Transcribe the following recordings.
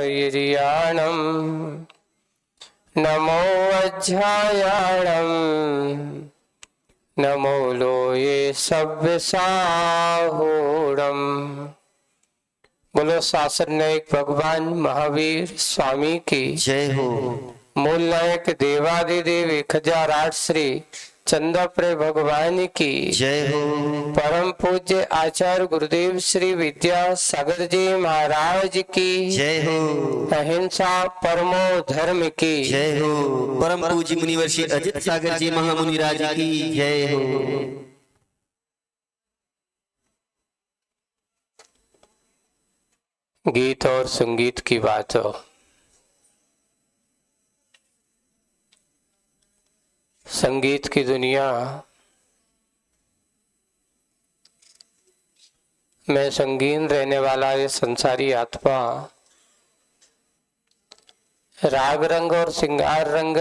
वीर्याणम् नमो वज्रायाणम् नमो लोये सव्यसाहूणम्। बोलो शासन नायक भगवान महावीर स्वामी की जय हो। मूल नायक देवादिदेव 1008 श्री चंदाप्रे भगवान की जय हो। परम पूज्य आचार्य गुरुदेव श्री विद्यासागर जी महाराज की जय हो। अहिंसा परमो धर्म की जय हो। परम पूज्य मुनिवर श्री अजित सागर जी महामुनिराज की जय हो। गीत और संगीत की बात हो। संगीत की दुनिया में संगीन रहने वाला ये संसारी आत्मा राग रंग और श्रृंगार रंग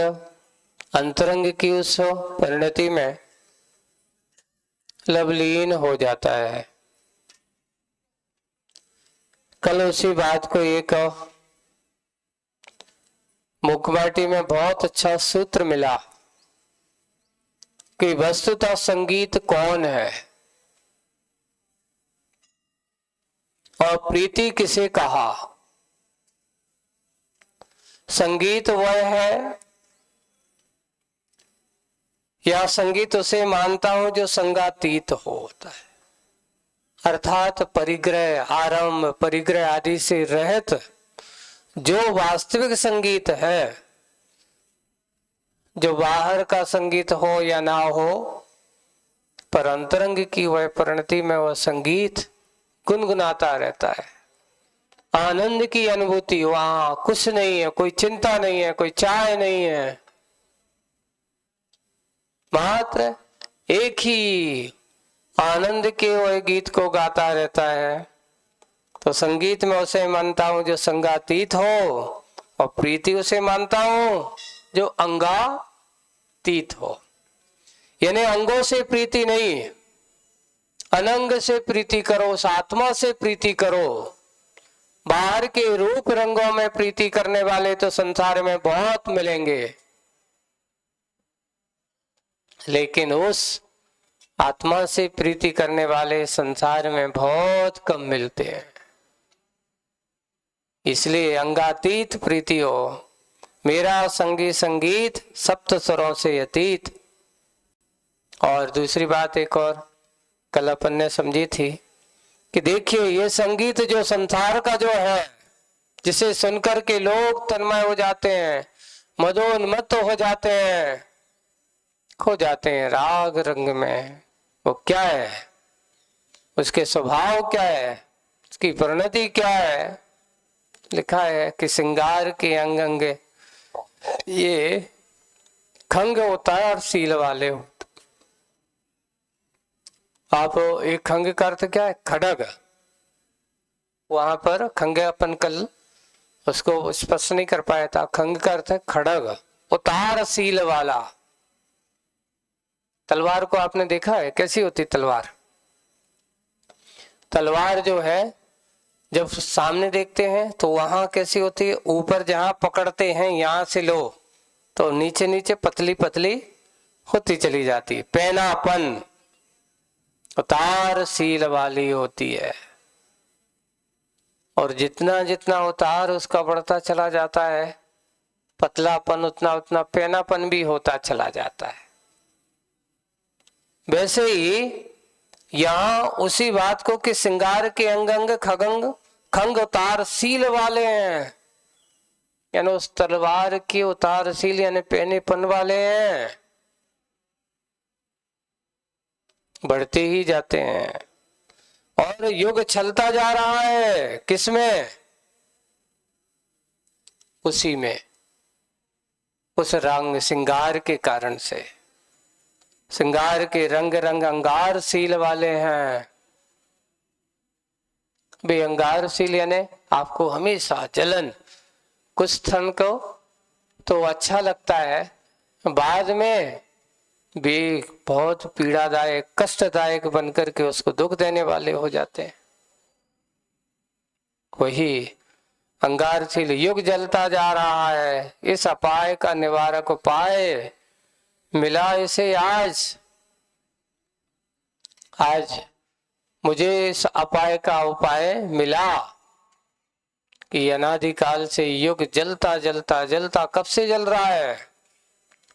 अंतरंग की उस परिणति में लवलीन हो जाता है। कल उसी बात को एक मुखबाटी में बहुत अच्छा सूत्र मिला कि वस्तुतः संगीत कौन है और प्रीति किसे कहा। संगीत वह है या संगीत उसे मानता हूं जो संगातीत होता है, अर्थात परिग्रह आरंभ परिग्रह आदि से रहित जो वास्तविक संगीत है, जो बाहर का संगीत हो या ना हो, पर अंतरंग की वह परिणति में वह संगीत गुनगुनाता रहता है। आनंद की अनुभूति, वहां कुछ नहीं है, कोई चिंता नहीं है, कोई चाह नहीं है, मात्र एक ही आनंद के वह गीत को गाता रहता है। तो संगीत में उसे मानता हूं जो संगातीत हो और प्रीति उसे मानता हूं जो अंगातीत हो। यानी अंगों से प्रीति नहीं, अनंग से प्रीति करो, उस आत्मा से प्रीति करो। बाहर के रूप रंगों में प्रीति करने वाले तो संसार में बहुत मिलेंगे, लेकिन उस आत्मा से प्रीति करने वाले संसार में बहुत कम मिलते हैं। इसलिए अंगातीत प्रीति हो। मेरा संगी संगीत सप्त स्वरों से अतीत। और दूसरी बात एक और कल अपन ने समझी थी कि देखिए ये संगीत जो संसार का जो है, जिसे सुनकर के लोग तन्मय हो जाते हैं, मदोन्मत्त हो जाते हैं, खो जाते हैं राग रंग में, वो क्या है, उसके स्वभाव क्या है, उसकी परिणति क्या है। लिखा है कि श्रृंगार के अंग अंग ये खंग होता है और सील वाले हो। आप एक खंग का अर्थ क्या है, खड़ग। वहां पर खंग अपन कल उसको स्पष्ट नहीं कर पाया था। खंग का अर्थ है खड़ग, उतार सील वाला। तलवार को आपने देखा है कैसी होती तलवार? तलवार जो है जब सामने देखते हैं तो वहां कैसी होती है, ऊपर जहां पकड़ते हैं यहां से लो तो नीचे नीचे पतली पतली होती चली जाती है। पैनापन, उतार सील वाली होती है। और जितना जितना उतार उसका बढ़ता चला जाता है, पतलापन उतना उतना पैनापन भी होता चला जाता है। वैसे ही यहाँ उसी बात को कि श्रृंगार के अंग अंग खगंग खंग उतार सील वाले हैं, यानी उस तलवार की उतार सील यानी पैनेपन वाले हैं, बढ़ते ही जाते हैं। और युग चलता जा रहा है किसमें? उसी में, उस रंग श्रृंगार के कारण से। श्रृंगार के रंग रंग अंगारशील वाले हैं। बे अंगारशील यानी आपको हमेशा जलन, कुछ क्षण को तो अच्छा लगता है, बाद में भी बहुत पीड़ादायक कष्टदायक बनकर के उसको दुख देने वाले हो जाते हैं। वही अंगारशील युग जलता जा रहा है। इस अपाय का निवारक उपाय मिला इसे आज। आज मुझे इस अपाय का उपाय मिला कि अनादिकाल से युग जलता जलता जलता, कब से जल रहा है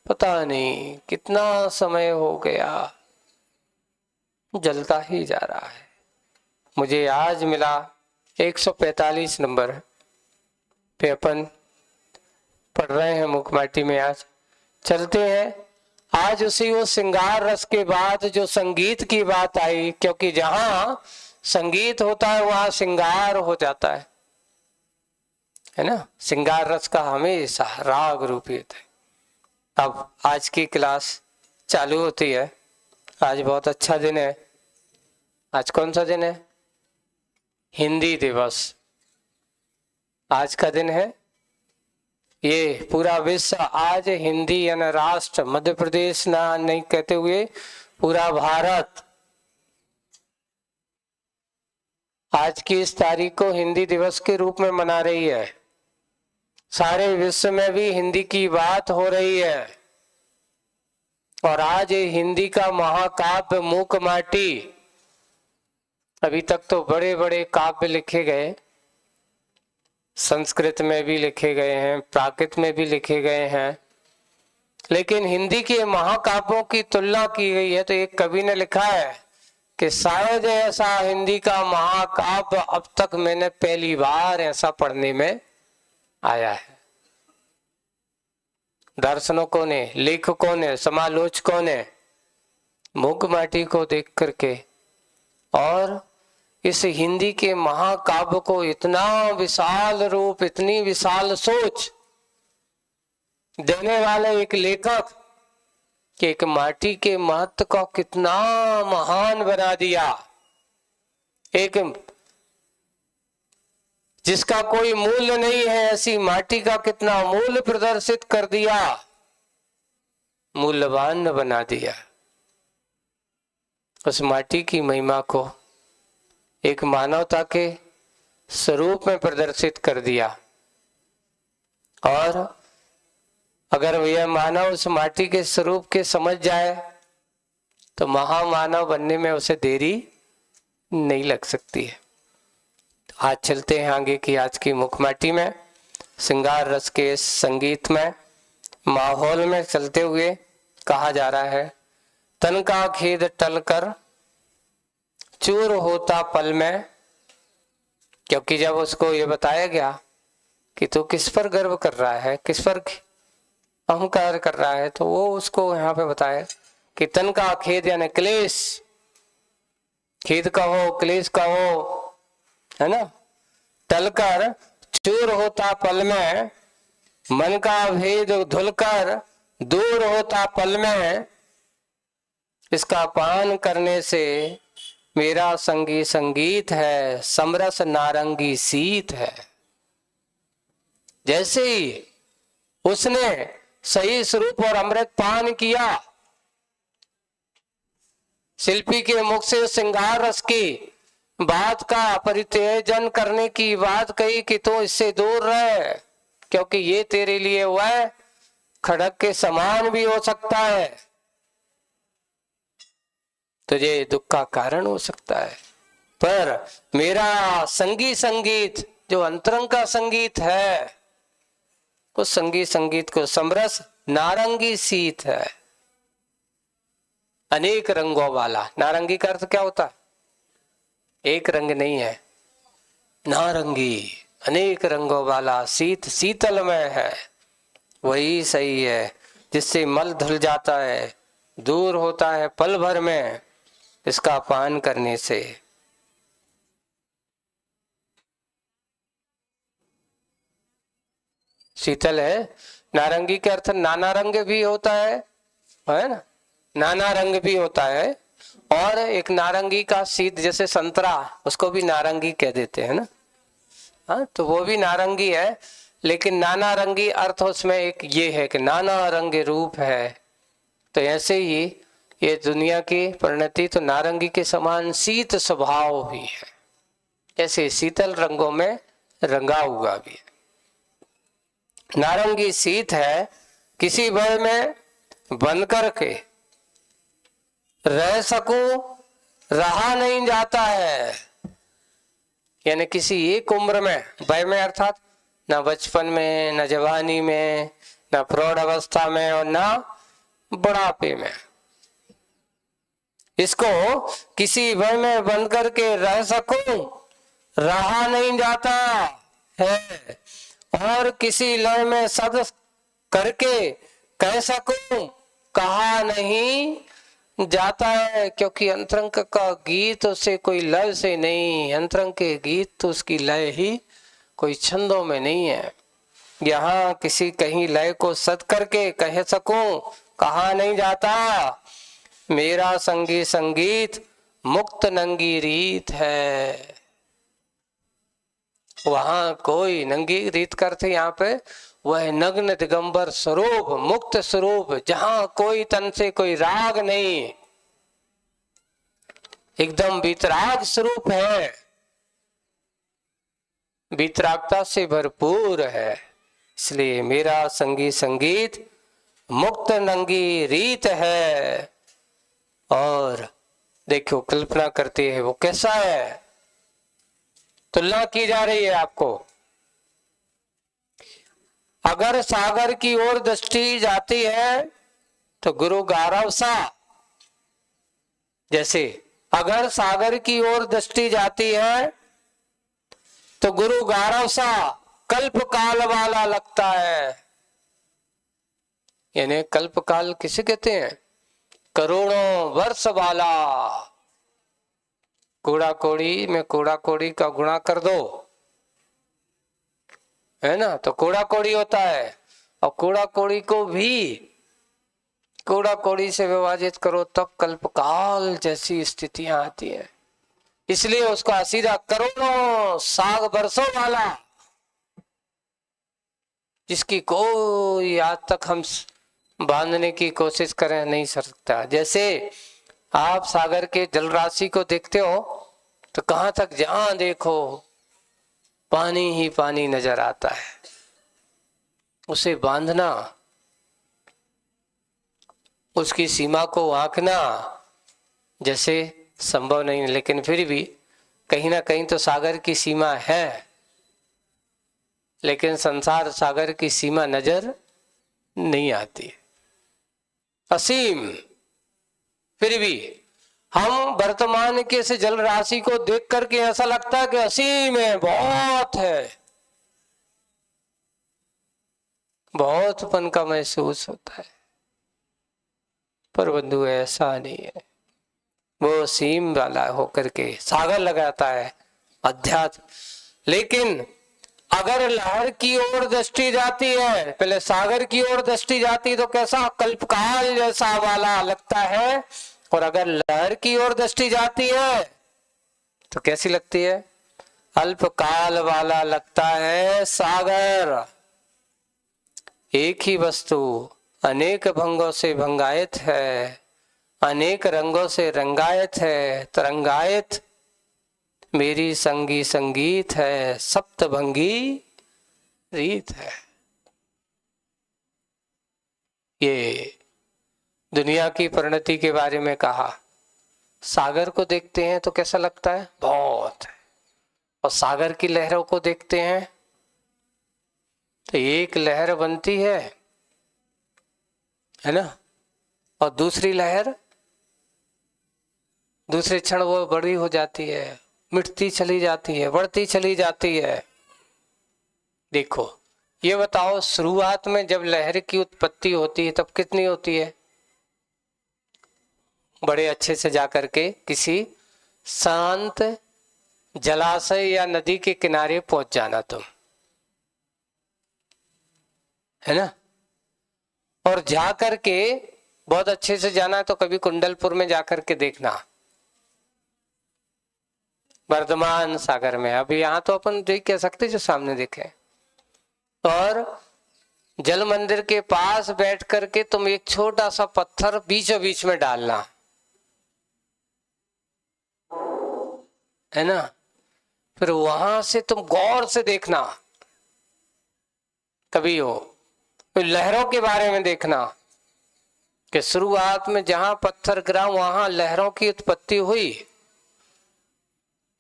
पता नहीं, कितना समय हो गया, जलता ही जा रहा है। मुझे आज मिला 145 नंबर पे अपन पढ़ रहे हैं मुखमाटी में। आज चलते हैं। आज उसी वो श्रृंगार रस के बाद जो संगीत की बात आई, क्योंकि जहां संगीत होता है वहां श्रृंगार हो जाता है ना। श्रृंगार रस का हमेशा राग रूपित है। अब आज की क्लास चालू होती है। आज बहुत अच्छा दिन है। आज कौन सा दिन है? हिंदी दिवस। आज का दिन है। ये पूरा विश्व आज हिंदी यानी राष्ट्र, मध्य प्रदेश ना नहीं कहते हुए पूरा भारत आज की इस तारीख को हिंदी दिवस के रूप में मना रही है। सारे विश्व में भी हिंदी की बात हो रही है। और आज ये हिंदी का महाकाव्य मुखमाटी, अभी तक तो बड़े बड़े काव्य लिखे गए, संस्कृत में भी लिखे गए हैं, प्राकृत में भी लिखे गए हैं, लेकिन हिंदी के महाकाव्यों की तुलना की गई है तो एक कवि ने लिखा है कि शायद ऐसा हिंदी का महाकाव्य अब तक मैंने पहली बार ऐसा पढ़ने में आया है। दर्शनों ने, लेखकों ने, समालोचकों ने मुखमाटी को देख करके और इस हिंदी के महाकाव्य को इतना विशाल रूप, इतनी विशाल सोच देने वाले एक लेखक कि एक माटी के महत्व को कितना महान बना दिया। एक जिसका कोई मूल्य नहीं है ऐसी माटी का कितना मूल्य प्रदर्शित कर दिया, मूल्यवान बना दिया। उस माटी की महिमा को एक मानवता के स्वरूप में प्रदर्शित कर दिया। और अगर यह मानव उस माटी के स्वरूप के समझ जाए तो महामानव बनने में उसे देरी नहीं लग सकती है। आज चलते हैं आगे की आज की मुखमाटी में। श्रृंगार रस के इस संगीत में माहौल में चलते हुए कहा जा रहा है, तन का खेद टलकर चूर होता पल में। क्योंकि जब उसको ये बताया गया कि तू किस पर गर्व कर रहा है, किस पर अहंकार कर रहा है, तो वो उसको यहाँ पे बताया कि तन का खेद यानी क्लेश, खेद कहो, क्लेश कहो, है ना, टलकर चूर होता पल में, मन का भेद धुलकर दूर होता पल में, इसका पान करने से मेरा संगी संगीत है, समरस नारंगी सीत है। जैसे ही उसने सही स्वरूप और अमृत पान किया, शिल्पी के मुख से श्रृंगार रस की बात का परित्यजन करने की बात कही कि तो इससे दूर रहे, क्योंकि ये तेरे लिए वह खड़क के समान भी हो सकता है, तुझे दुख का कारण हो सकता है। पर मेरा संगी संगीत जो अंतरंग का संगीत है, उस संगी संगीत को समरस नारंगी सीत है, अनेक रंगों वाला। नारंगी का अर्थ क्या होता है? एक रंग नहीं है, नारंगी, अनेक रंगों वाला, शीत शीतलमय है, वही सही है जिससे मल धुल जाता है, दूर होता है पल भर में इसका पान करने से। शीतल है। नारंगी के अर्थ नाना रंग भी होता है ना, नाना रंग भी होता है। और एक नारंगी का शीत, जैसे संतरा, उसको भी नारंगी कह देते हैं ना, हाँ, तो वो भी नारंगी है, लेकिन नाना रंगी अर्थ उसमें एक ये है कि नाना रंग रूप है। तो ऐसे ही ये दुनिया की परिणति तो नारंगी के समान शीत स्वभाव भी है, ऐसे शीतल रंगों में रंगा हुआ भी है। नारंगी शीत है, किसी भय में बंद करके रह सकूं, रहा नहीं जाता है। यानी किसी एक उम्र में, वय में अर्थात न बचपन में, न जवानी में, न प्रौढ़ अवस्था में और न बुढ़ापे में, इसको किसी भय में बंद करके रह सकूं, रहा नहीं जाता है। और किसी लय में सद करके कह सकूं, कहा नहीं जाता है। क्योंकि अंतरंग का गीत उसे कोई लय से नहीं, अंतरंग के गीत तो उसकी लय ही कोई छंदों में नहीं है। यहाँ किसी कहीं लय को सद करके कह सकूं, कहा नहीं जाता। मेरा संगी संगीत मुक्त नंगी रीत है। वहां कोई नंगी रीत करते, यहाँ पे वह नग्न दिगंबर स्वरूप, मुक्त स्वरूप, जहां कोई तन से कोई राग नहीं, एकदम वितराग स्वरूप है, वितरागता से भरपूर है। इसलिए मेरा संगी संगीत मुक्त नंगी रीत है। और देखो कल्पना करते हैं वो कैसा है, तुलना की जा रही है आपको। अगर सागर की ओर दृष्टि जाती है तो गुरु गारव सा, जैसे अगर सागर की ओर दृष्टि जाती है तो गुरु गारव सा कल्प काल वाला लगता है। यानी कल्प काल किसे कहते हैं? करोड़ों वर्ष वाला। कूड़ा कोड़ी में कूड़ा कोड़ी का गुणा कर दो, है ना, तो कूड़ा कोड़ी होता है। और कूड़ा कोड़ी को भी कूड़ा कोड़ी से विभाजित करो तब कल्पकाल जैसी स्थितियां आती है। इसलिए उसका सीधा करोड़ों साग बरसों वाला, जिसकी कोई आज तक हम बांधने की कोशिश करें नहीं सकता। जैसे आप सागर के जल राशि को देखते हो तो कहां तक जहां देखो पानी ही पानी नजर आता है। उसे बांधना, उसकी सीमा को आंकना जैसे संभव नहीं है, लेकिन फिर भी कहीं ना कहीं तो सागर की सीमा है। लेकिन संसार सागर की सीमा नजर नहीं आती, असीम। फिर भी हम वर्तमान के से जल राशि को देख करके ऐसा लगता है कि असीम है, बहुत है, बहुतपन का महसूस होता है। पर बंधु ऐसा नहीं है, वो सीम वाला होकर के सागर लगाता है अध्यात्म। लेकिन अगर लहर की ओर दृष्टि जाती है, पहले सागर की ओर दृष्टि जाती तो कैसा कल्पकाल जैसा वाला लगता है, और अगर लहर की ओर दृष्टि जाती है तो कैसी लगती है? अल्पकाल वाला लगता है सागर। एक ही वस्तु अनेक भंगों से भंगायत है, अनेक रंगों से रंगायत है, तरंगायत मेरी संगी संगीत है, सप्तभंगी रीत है। ये दुनिया की परिणति के बारे में कहा। सागर को देखते हैं तो कैसा लगता है? बहुत है। और सागर की लहरों को देखते हैं तो एक लहर बनती है ना, और दूसरी लहर दूसरे क्षण वो बड़ी हो जाती है, मिटती चली जाती है, बढ़ती चली जाती है। देखो ये बताओ, शुरुआत में जब लहर की उत्पत्ति होती है तब कितनी होती है? बड़े अच्छे से जाकर के किसी शांत जलाशय या नदी के किनारे पहुंच जाना तुम, है ना, और जाकर के बहुत अच्छे से जाना है तो कभी कुंडलपुर में जाकर के देखना, वर्धमान सागर में। अभी यहाँ तो अपन देख कह सकते जो सामने देखे। और जल मंदिर के पास बैठ करके तुम एक छोटा सा पत्थर बीचों बीच में डालना, है ना, फिर वहां से तुम गौर से देखना, कभी हो फिर लहरों के बारे में देखना कि शुरुआत में जहां पत्थर गिरा वहां लहरों की उत्पत्ति हुई,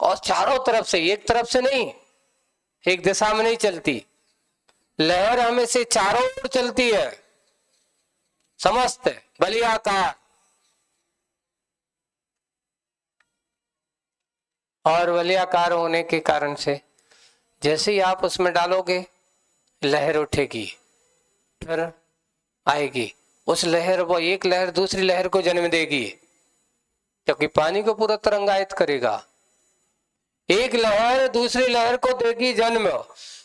और चारों तरफ से, एक तरफ से नहीं, एक दिशा में नहीं चलती लहर, हमें से चारों ओर चलती है, समस्त बलियाकार। और वलयाकार होने के कारण से जैसे ही आप उसमें डालोगे लहर उठेगी, फिर आएगी उस लहर, वो एक लहर दूसरी लहर को जन्म देगी, क्योंकि पानी को पूरा तरंगायित करेगा। एक लहर दूसरी लहर को देगी जन्म,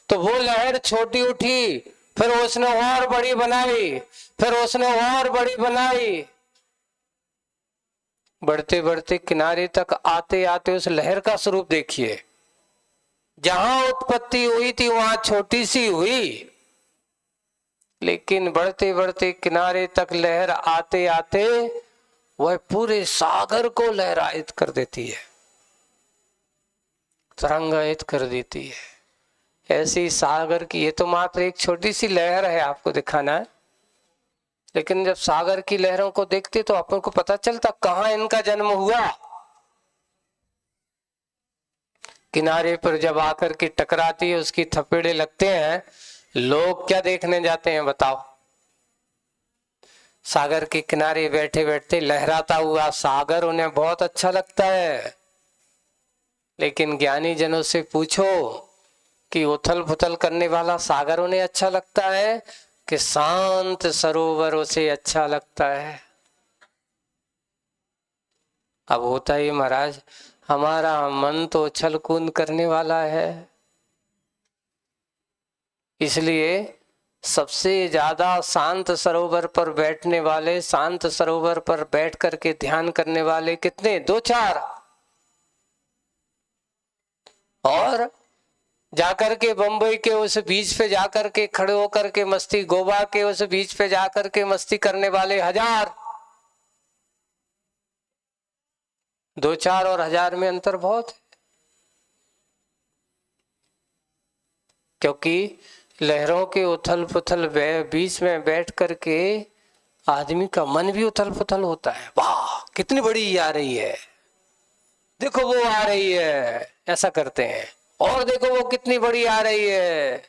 तो वो लहर छोटी उठी, फिर उसने और बड़ी बनाई, फिर उसने और बड़ी बनाई, बढ़ते बढ़ते किनारे तक आते आते उस लहर का स्वरूप देखिए, जहां उत्पत्ति हुई थी वहां छोटी सी हुई, लेकिन बढ़ते बढ़ते किनारे तक लहर आते आते वह पूरे सागर को लहरायित कर देती है, तरंगायित कर देती है। ऐसी सागर की, ये तो मात्र एक छोटी सी लहर है आपको दिखाना है, लेकिन जब सागर की लहरों को देखते तो अपन को पता चलता कहां इनका जन्म हुआ। किनारे पर जब आकर के टकराती है, उसकी थपेड़े लगते हैं, लोग क्या देखने जाते हैं बताओ? सागर के किनारे बैठे बैठे लहराता हुआ सागर उन्हें बहुत अच्छा लगता है, लेकिन ज्ञानी जनों से पूछो कि उथल पुथल करने वाला सागर उन्हें अच्छा लगता है कि शांत सरोवर उसे अच्छा लगता है? अब होता ही महाराज, हमारा मन तो उछल कूद करने वाला है, इसलिए सबसे ज्यादा शांत सरोवर पर बैठने वाले, शांत सरोवर पर बैठ करके ध्यान करने वाले कितने? 2-4। और जाकर के बंबई के उस बीच पे जाकर के खड़े होकर के मस्ती, गोवा के उस बीच पे जाकर के मस्ती करने वाले 1000। 2-4 और 1000 में अंतर बहुत है, क्योंकि लहरों के उथल पुथल बीच में बैठ करके आदमी का मन भी उथल पुथल होता है। वाह कितनी बड़ी आ रही है, देखो वो आ रही है, ऐसा करते हैं, और देखो वो कितनी बड़ी आ रही है,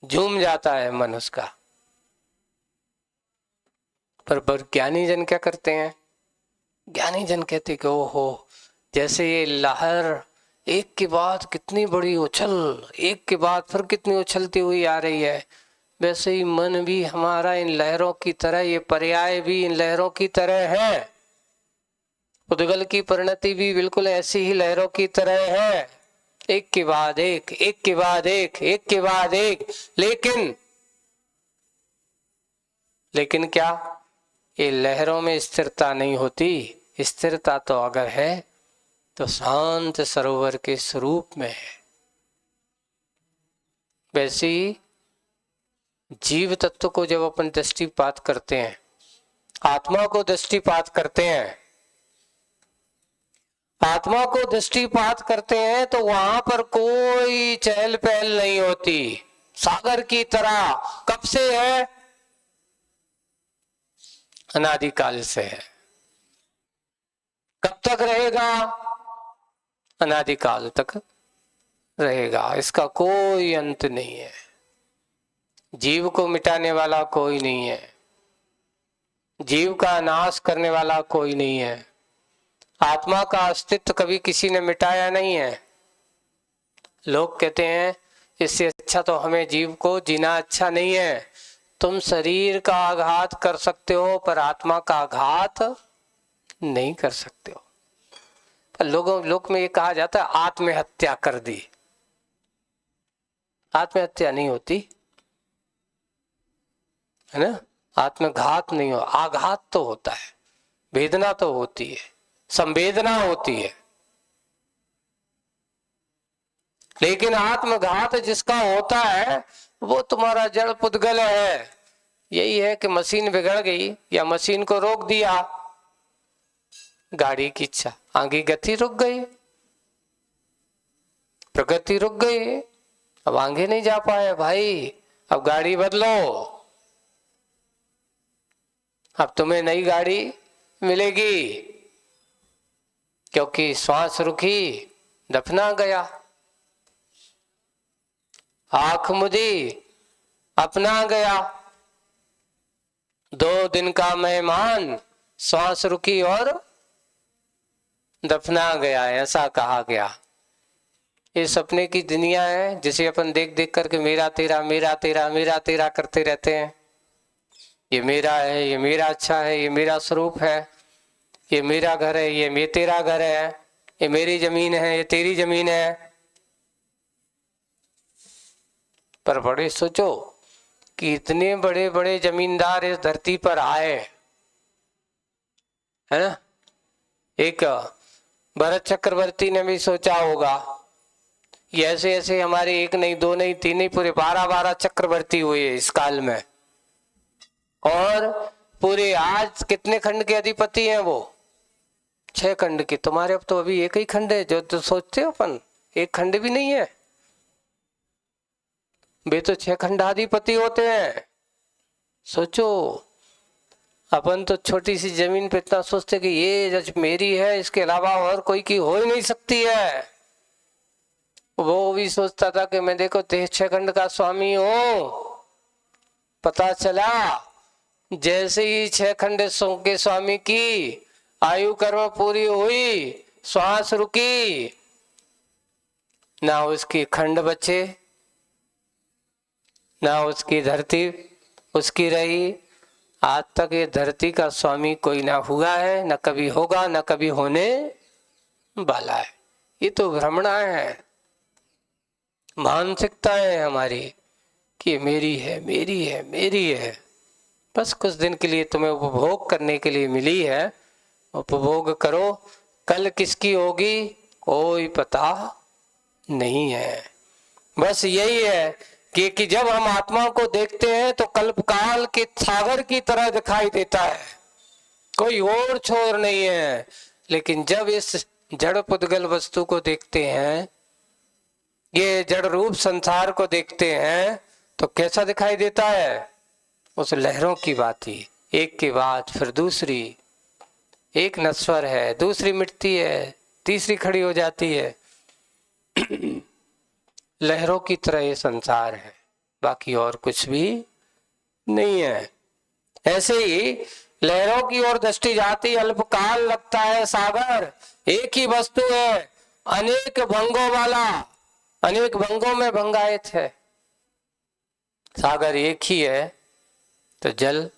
झूम जाता है मन उसका। पर ज्ञानी जन क्या करते हैं? ज्ञानी जन कहते कि ओहो, जैसे ये लहर एक के बाद कितनी बड़ी उछल, एक के बाद फिर कितनी उछलती हुई आ रही है, वैसे ही मन भी हमारा इन लहरों की तरह, ये पर्याय भी इन लहरों की तरह है। उद्गल की परिणति भी बिल्कुल ऐसी ही लहरों की तरह है, एक के बाद एक, एक के बाद एक, एक के बाद एक। लेकिन क्या ये लहरों में स्थिरता नहीं होती? स्थिरता तो अगर है तो शांत सरोवर के स्वरूप में है। वैसे ही जीव तत्व को जब अपन दृष्टिपात करते हैं, आत्मा को दृष्टिपात करते हैं, आत्मा को दृष्टिपात करते हैं तो वहां पर कोई चहल पहल नहीं होती, सागर की तरह। कब से है? अनादिकाल से है। कब तक रहेगा? अनादिकाल तक रहेगा, इसका कोई अंत नहीं है। जीव को मिटाने वाला कोई नहीं है, जीव का नाश करने वाला कोई नहीं है। आत्मा का अस्तित्व कभी किसी ने मिटाया नहीं है। लोग कहते हैं इससे अच्छा तो हमें जीव को जीना अच्छा नहीं है। तुम शरीर का आघात कर सकते हो पर आत्मा का आघात नहीं कर सकते हो। लोग में ये कहा जाता है आत्महत्या कर दी। आत्महत्या नहीं होती है ना, आत्मघात नहीं हो, आघात तो होता है, वेदना तो होती है, संवेदना होती है, लेकिन आत्मघात जिसका होता है वो तुम्हारा जड़ पुद्गल है। यही है कि मशीन बिगड़ गई या मशीन को रोक दिया, गाड़ी की इच्छा, आगे गति रुक गई, प्रगति रुक गई, अब आगे नहीं जा पाए भाई, अब गाड़ी बदलो, अब तुम्हें नई गाड़ी मिलेगी, क्योंकि श्वास रुकी, दफना गया, आंख मुदी, अपना गया, 2 दिन का मेहमान, श्वास रुकी और दफना गया, ऐसा कहा गया। ये सपने की दुनिया है जिसे अपन देख देख करके मेरा तेरा मेरा तेरा मेरा तेरा करते रहते हैं। ये मेरा है, ये मेरा अच्छा है, ये मेरा स्वरूप है, ये मेरा घर है, ये तेरा घर है, ये मेरी जमीन है, ये तेरी जमीन है। पर बड़े सोचो कि इतने बड़े बड़े जमींदार इस धरती पर आए, है ना। एक भरत चक्रवर्ती ने भी सोचा होगा, ये ऐसे ऐसे हमारे 1 नहीं 2 नहीं 3 नहीं पूरे 12 चक्रवर्ती हुए इस काल में, और पूरे आज कितने खंड के अधिपति हैं वो? 6 खंड के। तुम्हारे अब तो अभी 1 ही खंड है, जो तो सोचते हो अपन 1 खंड भी नहीं है, वे तो 6 खंडाधिपति होते हैं। सोचो, अपन तो छोटी सी जमीन पे इतना सोचते कि ये जज मेरी है, इसके अलावा और कोई की हो ही नहीं सकती है। वो भी सोचता था कि मैं देखो 6 खंड का स्वामी हूं। पता चला जैसे ही 6 खंड के स्वामी की आयु कर्म पूरी हुई, श्वास रुकी, ना उसकी खंड बचे, ना उसकी धरती उसकी रही। आज तक ये धरती का स्वामी कोई ना हुआ है, ना कभी होगा, ना कभी होने वाला है। ये तो भ्रमणा है, मानसिकता है हमारी कि मेरी है मेरी है मेरी है। बस कुछ दिन के लिए तुम्हें उपभोग करने के लिए मिली है, उपभोग करो। कल किसकी होगी कोई पता नहीं है। बस यही है कि जब हम आत्मा को देखते हैं तो कल्पकाल के सागर की तरह दिखाई देता है, कोई और छोर नहीं है। लेकिन जब इस जड़ पुद्गल वस्तु को देखते हैं, ये जड़ रूप संसार को देखते हैं, तो कैसा दिखाई देता है? उस लहरों की बात ही, एक के बाद फिर दूसरी, एक नश्वर है, दूसरी मिटती है, तीसरी खड़ी हो जाती है। लहरों की तरह ये संसार है, बाकी और कुछ भी नहीं है। ऐसे ही लहरों की ओर दृष्टि जाती, अल्पकाल लगता है सागर। एक ही वस्तु है, अनेक भंगों वाला, अनेक भंगों में भंगायत है। सागर एक ही है तो जल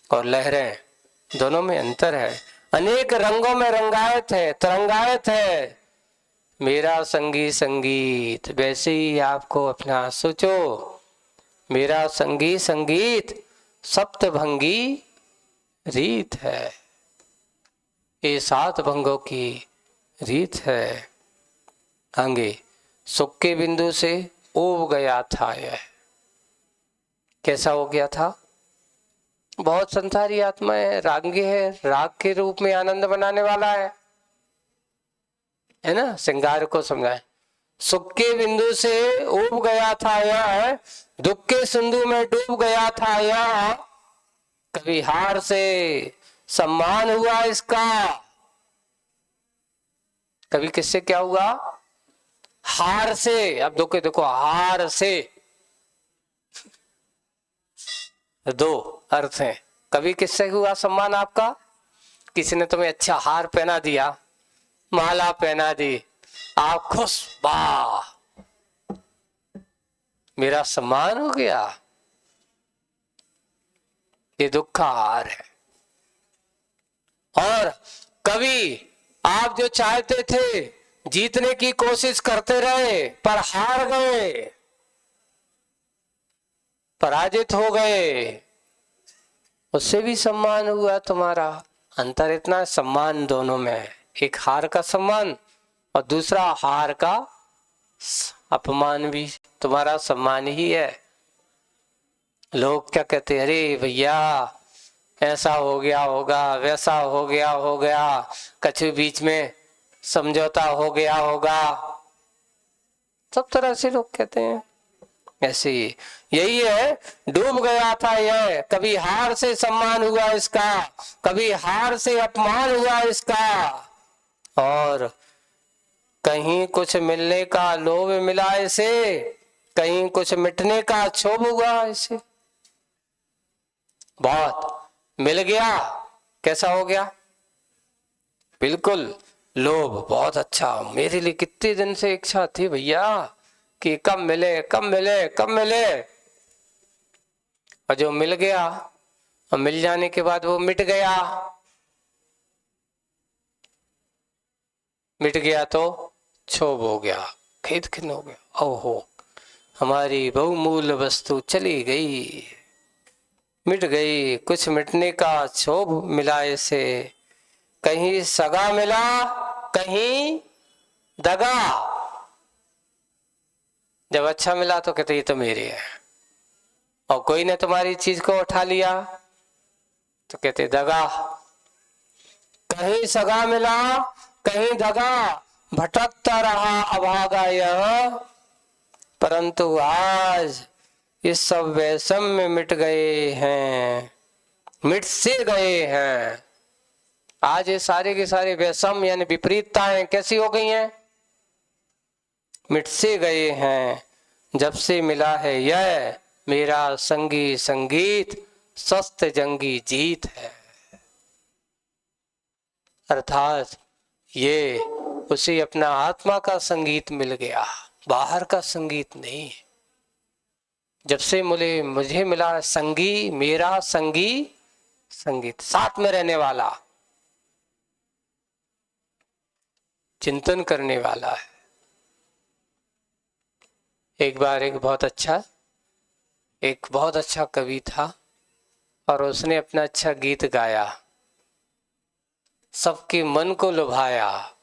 और लहरें दोनों में अंतर है। अनेक रंगों में रंगायत है, तरंगायत है। मेरा संगी संगीत, वैसे ही आपको अपना सोचो, मेरा संगी संगीत सप्तभंगी रीत है। ये 7 भंगों की रीत है। आगे सुख के बिंदु से उब गया था यह। कैसा हो गया था? बहुत संसारी आत्मा है, रागी है, राग के रूप में आनंद बनाने वाला है ना। श्रृंगार को समझाए, सुख के बिंदु से उब गया था यह, दुख के सिंधु में डूब गया था यह। कभी हार से सम्मान हुआ इसका, कभी किससे क्या हुआ? हार से। अब देखो हार से 2 अर्थ हैं। कभी किससे हुआ सम्मान आपका? किसी ने तुम्हें अच्छा हार पहना दिया, माला पहना दी, आप खुश, वाह मेरा सम्मान हो गया। ये दुख का हार है। और कभी आप जो चाहते थे, जीतने की कोशिश करते रहे पर हार गए, पराजित हो गए, उससे भी सम्मान हुआ तुम्हारा। अंतर इतना सम्मान दोनों में है, एक हार का सम्मान और दूसरा हार का अपमान भी तुम्हारा सम्मान ही है। लोग क्या कहते हैं, अरे भैया ऐसा हो गया होगा, वैसा हो गया, कछु बीच में समझौता हो गया होगा। सब तरह से लोग कहते हैं। ऐसे यही है, डूब गया था यह, कभी हार से सम्मान हुआ इसका, कभी हार से अपमान हुआ इसका, और कहीं कुछ मिलने का लोभ मिला इसे, कहीं कुछ मिटने का क्षोभ हुआ इसे। बहुत मिल गया, कैसा हो गया? बिल्कुल लोभ, बहुत अच्छा, मेरे लिए कितने दिन से इच्छा थी भैया कि कब मिले कब मिले कब मिले, और जो मिल गया, और मिल जाने के बाद वो मिट गया, मिट गया तो क्षोभ हो गया, खेद खिन्न हो गया, ओहो हमारी बहुमूल्य वस्तु चली गई, मिट गई, कुछ मिटने का क्षोभ मिला इसे, कहीं सगा मिला कहीं दगा। जब अच्छा मिला तो कहते ये तो मेरे है, और कोई ने तुम्हारी चीज को उठा लिया तो कहते दगा। कहीं सगा मिला कहीं दगा, भटकता रहा अभागा यह, परंतु आज इस सब वैषम में मिट गए हैं, मिट से गए हैं। आज ये सारे के सारे वैषम यानी विपरीतताएं कैसी हो गई हैं? मिट से गए हैं। जब से मिला है यह मेरा संगी संगीत, स्वस्थ जंगी जीत है। अर्थात ये उसे अपना आत्मा का संगीत मिल गया, बाहर का संगीत नहीं। जब से मुझे मिला संगी, मेरा संगी संगीत, साथ में रहने वाला, चिंतन करने वाला है। एक बार एक बहुत अच्छा कवि था, और उसने अपना अच्छा गीत गाया, सबके मन को लुभाया।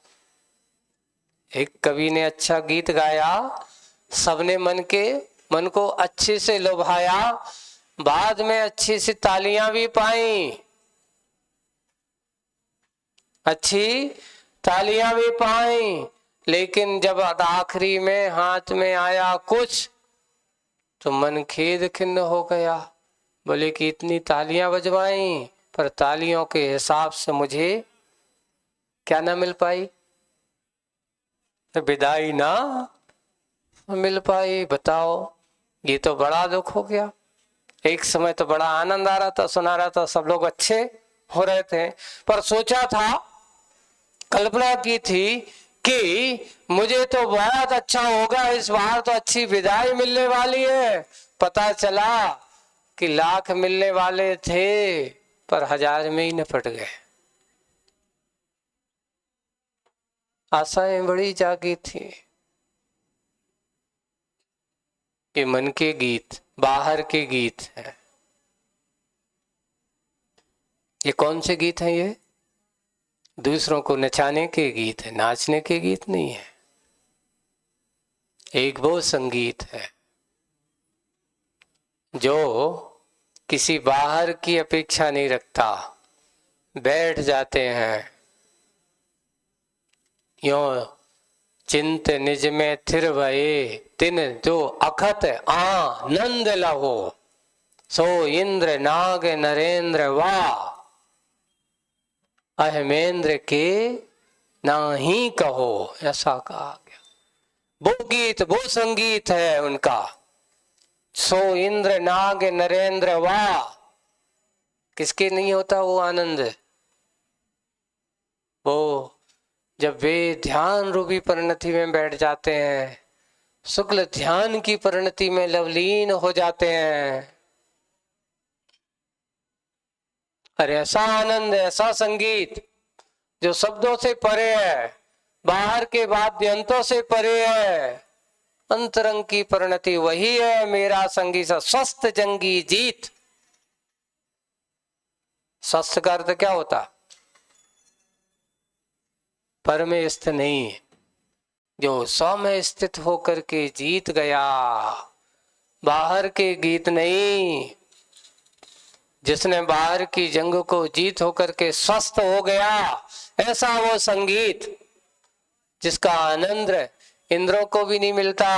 एक कवि ने अच्छा गीत गाया, सबने मन को अच्छे से लुभाया, बाद में अच्छी सी तालियां भी पाई, अच्छी तालियां भी पाई, लेकिन जब आखिरी में हाथ में आया कुछ तो मन खेद खिन्न हो गया। बोले कि इतनी तालियां बजवाई, पर तालियों के हिसाब से मुझे क्या ना मिल पाई, तो विदाई ना मिल पाई। बताओ, ये तो बड़ा दुख हो गया। एक समय तो बड़ा आनंद आ रहा था, सुना रहा था, सब लोग अच्छे हो रहे थे, पर सोचा था, कल्पना की थी कि मुझे तो बहुत अच्छा होगा, इस बार तो अच्छी विदाई मिलने वाली है। पता चला कि लाख मिलने वाले थे, पर 1000 में ही निपट गए। आशाएं बड़ी जागी थी। ये मन के गीत, बाहर के गीत है। ये कौन से गीत हैं? ये दूसरों को नचाने के गीत है, नाचने के गीत नहीं है। एक वो संगीत है जो किसी बाहर की अपेक्षा नहीं रखता। बैठ जाते हैं यों चिंत निज में थिर भये, तिन जो अखत आनंद लहो, सो इंद्र नाग नरेंद्र वाह, अहमेंद्र के नाही कहो। ऐसा कहा गया। वो गीत, वो संगीत है उनका। सो इंद्र नाग नरेंद्र वाह, किसके नहीं होता वो आनंद? वो जब वे ध्यान रूपी परिणति में बैठ जाते हैं, शुक्ल ध्यान की परिणति में लवलीन हो जाते हैं, अरे ऐसा आनंद, ऐसा संगीत जो शब्दों से परे है, बाहर के वाद्य यंत्रों से परे है। अंतरंग की परिणति वही है मेरा संगी सा स्वस्थ जंगी जीत। स्वस्थ का अर्थ क्या होता? पर में स्थित नहीं, जो स्व में स्थित होकर के जीत गया, बाहर के गीत नहीं। जिसने बाहर की जंग को जीत होकर के स्वस्थ हो गया, ऐसा वो संगीत जिसका आनंद इंद्रों को भी नहीं मिलता,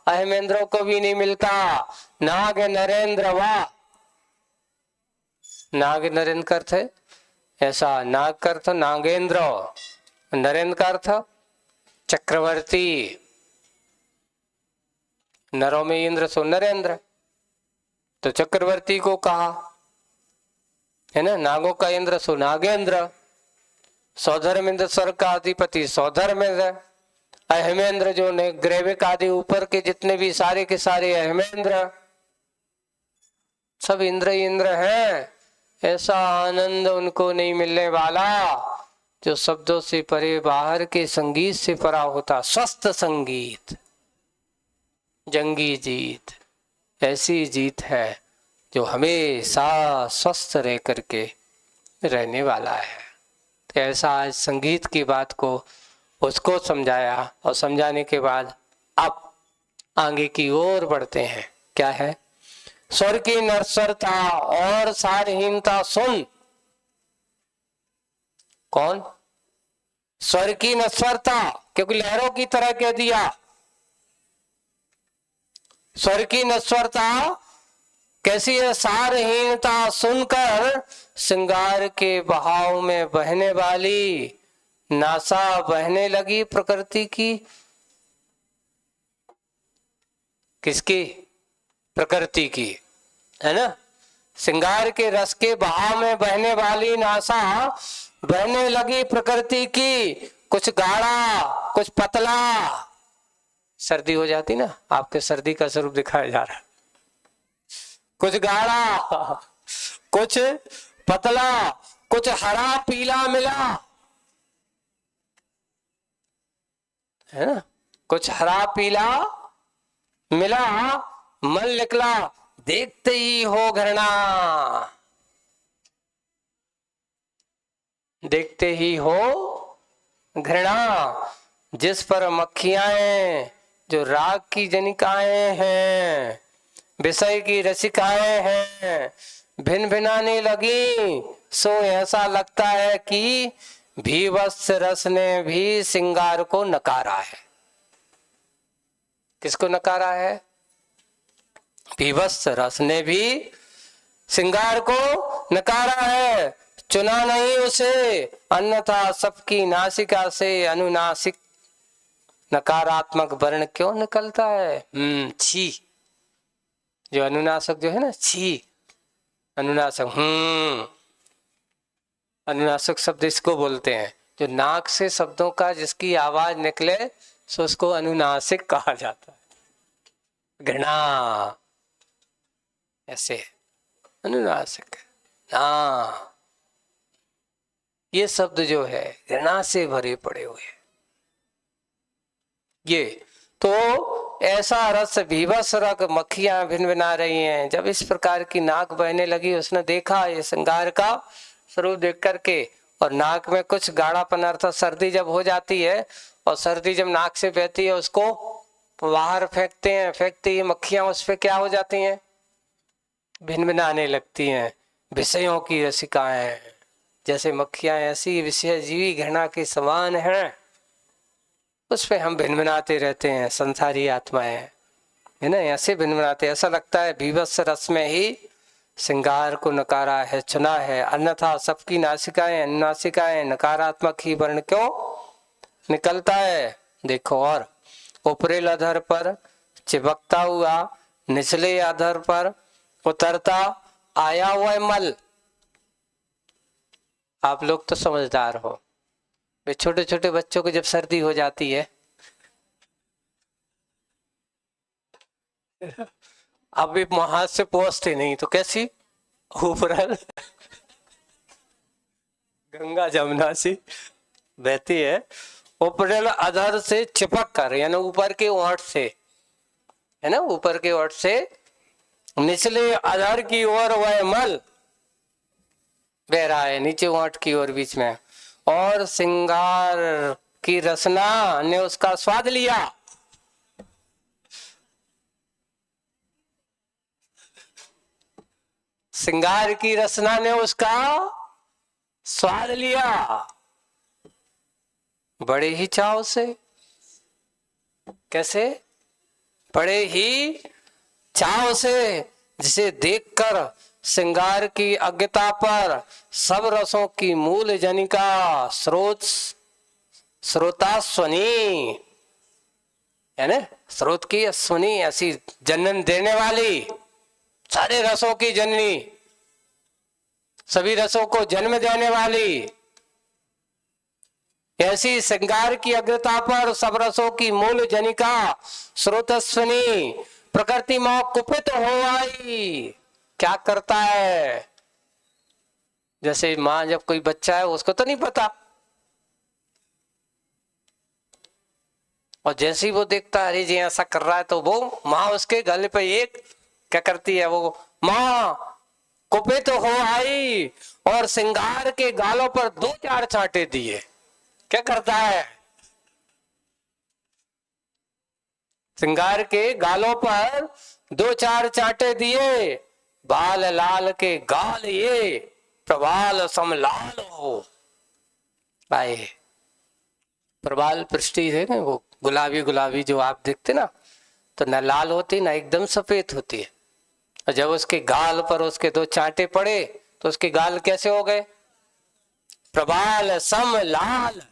अहमेंद्रों को भी नहीं मिलता। नाग नरेंद्र वाह, नाग नरेंद्र का अर्थ है ऐसा, नाग का अर्थ नागेंद्र, नरेंद्र का अर्थ चक्रवर्ती, नरों में इंद्र सो नरेंद्र, तो चक्रवर्ती को कहा है ना, नागों का इंद्र सो नागेंद्र, सौधर्मेंद्र स्वर्ग का अधिपति सौधर्मेंद्र, अहमेंद्र जो ने ग्रेविक आदि ऊपर के जितने भी सारे के सारे अहमेंद्र, सब इंद्र ही इंद्र हैं। ऐसा आनंद उनको नहीं मिलने वाला जो शब्दों से परे बाहर के संगीत से परा होता। स्वस्थ संगीत, जंगी जीत, ऐसी जीत है जो हमेशा स्वस्थ रह करके रहने वाला है। तो ऐसा आज संगीत की बात को उसको समझाया, और समझाने के बाद अब आगे की ओर बढ़ते हैं। क्या है? स्वर की नश्वरता और सारहीनता सुन। कौन? स्वर की नश्वरता, क्योंकि लहरों की तरह कह दिया। स्वर की नश्वरता कैसी है? सारहीनता सुनकर श्रृंगार के बहाव में बहने वाली नासा बहने लगी प्रकृति की। किसकी? प्रकृति की, है ना। श्रृंगार के रस के बहाव में बहने वाली नासा बहने लगी प्रकृति की। कुछ गाढ़ा, कुछ पतला। सर्दी हो जाती ना, आपके सर्दी का स्वरूप दिखाया जा रहा है। कुछ गाढ़ा, कुछ पतला, कुछ हरा पीला मिला, है ना। कुछ हरा पीला मिला, मल निकला, देखते ही हो घृणा, देखते ही हो घृणा। जिस पर मक्खियां जो राग की जनिकाएं हैं, विषय की रसिकाएं हैं, भिन भिनाने लगी, सो ऐसा लगता है कि भीभत्स रस ने भी श्रृंगार को नकारा है। किसको नकारा है? भीभत्स रस ने भी श्रृंगार को नकारा है। चुना नहीं उसे, अन्यथा सबकी नासिका से अनुनासिक नकारात्मक वर्ण क्यों निकलता है? छी, जो अनुनासिक जो है ना, छी अनुनासिक, अनुनासिक शब्द इसको बोलते हैं। जो नाक से शब्दों का जिसकी आवाज निकले सो उसको अनुनासिक कहा जाता है। घृणा ऐसे अनुनासिक, हाँ, ये शब्द जो है घृणा से भरे पड़े हुए हैं। ये तो ऐसा रस भीभत्स रग मक्खियां भिन भिना रही हैं। जब इस प्रकार की नाक बहने लगी, उसने देखा ये श्रृंगार का स्वरूप देख करके, और नाक में कुछ गाढ़ापन, अर्थात सर्दी जब हो जाती है और सर्दी जब नाक से बहती है उसको बाहर फेंकते हैं, फेंकते ही मक्खियां उस पर क्या हो जाती हैं? भिन भिनाने लगती हैं। विषयों की रसिकाएं, जैसे मक्खियां ऐसी विषय जीवी घृणा के समान हैं, उस पे हम भिन भिनाते रहते हैं। संसारी आत्माएं, है ना, ऐसे भिन भिनाते। ऐसा लगता है भीभत्स रस में ही श्रृंगार को नकारा है, चुना है, अन्यथा सबकी नासिकाएं अनुनासिकाएं नकारात्मक ही वर्ण क्यों निकलता है। देखो, और ऊपरेल अधर पर चिपकता हुआ निचले अधर पर उतरता आया हुआ मल। आप लोग तो समझदार हो, वे छोटे छोटे बच्चों को जब सर्दी हो जाती है, अब भी हाथ से पहुंचते नहीं तो कैसी ऊपर गंगा जमुना सी बहती है। ऊपरेल अधर से चिपक कर, यानी ऊपर के ओंठ से, है ना, ऊपर के ओंठ से निचले अधर की ओर वह मल बह रहा है, नीचे ओंठ की ओर बीच में, और श्रृंगार की रसना ने उसका स्वाद लिया। श्रृंगार की रसना ने उसका स्वाद लिया बड़े ही चाव से। कैसे? बड़े ही चाव से, जिसे देखकर श्रृंगार की अज्ञता पर सब रसों की मूल जनिका स्रोता स्वनी, है ना, स्रोत की स्वनी, ऐसी जन्म देने वाली, सारे रसों की जननी, सभी रसों को जन्म देने वाली, ऐसी श्रृंगार की अग्रता पर सब रसों की मूल जनिका स्रोतस्विनी प्रकृति मां कुपित हो आई। क्या करता है? जैसे माँ जब कोई बच्चा है उसको तो नहीं पता, और जैसे ही वो देखता है अरे जी ऐसा कर रहा है, तो वो माँ उसके गले पे एक क्या करती है, वो माँ कुपित हो आई और श्रृंगार के गालों पर 2-4 चांटे दिए। क्या करता है? श्रृंगार के गालों पर 2-4 चांटे दिए। बाल लाल के गाल ये प्रबाल समलाल हो आए। प्रबाल पृष्टि है ना, वो गुलाबी गुलाबी जो आप देखते ना, तो न लाल होती ना एकदम सफेद होती है। और जब उसके गाल पर उसके 2 चांटे पड़े तो उसके गाल कैसे हो गए? प्रबाल सम लाल